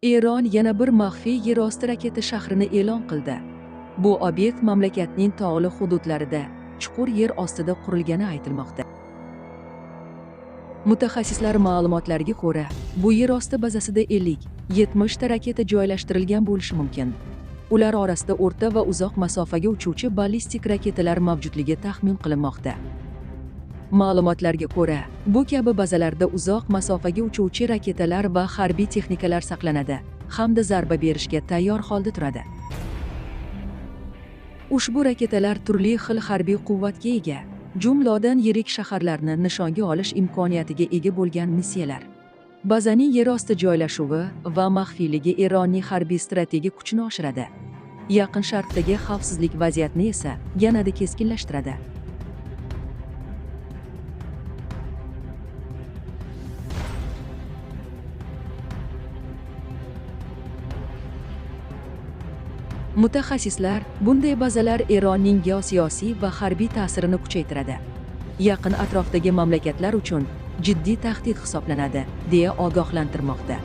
Eron yana bir maxfiy yerosti raketa shahrini e'lon qildi. Bu obyekt mamlakatning tog'li hududlarida, chuqur yer ostida qurilgani aytilmoqda. Mutaxassislar ma'lumotlariga ko'ra, bu yer osti bazasida 50-70 ta raketa joylashtirilgan bo'lishi mumkin. Ular orasida o'rta va uzoq masofaga uchuvchi ballistik raketalar mavjudligi taxmin qilinmoqda. Ma'lumotlarga ko'ra, bu kabi bazalarda uzoq masofaga uchuvchi raketalar va harbiy texnikalar saqlanadi hamda zarba berishga tayyor holda turadi. Ushbu raketalar turli xil harbiy quvvatga ega, jumladan yirik shaharlarni nishonga olish imkoniyatiga ega bo'lgan missiyalar. Bazaning yer osti joylashuvi va maxfiyligi Eronning harbiy strategik kuchini oshiradi. Yaqin Sharqdagi xavfsizlik vaziyatini esa yanada keskinlashtiradi. Mutaxassislar bunday bazalar Eronning geosiyosiy va harbiy ta'sirini kuchaytiradi. Yaqin atrofdagi mamlakatlar uchun jiddiy tahdid hisoblanadi, deya ogohlantirmoqda.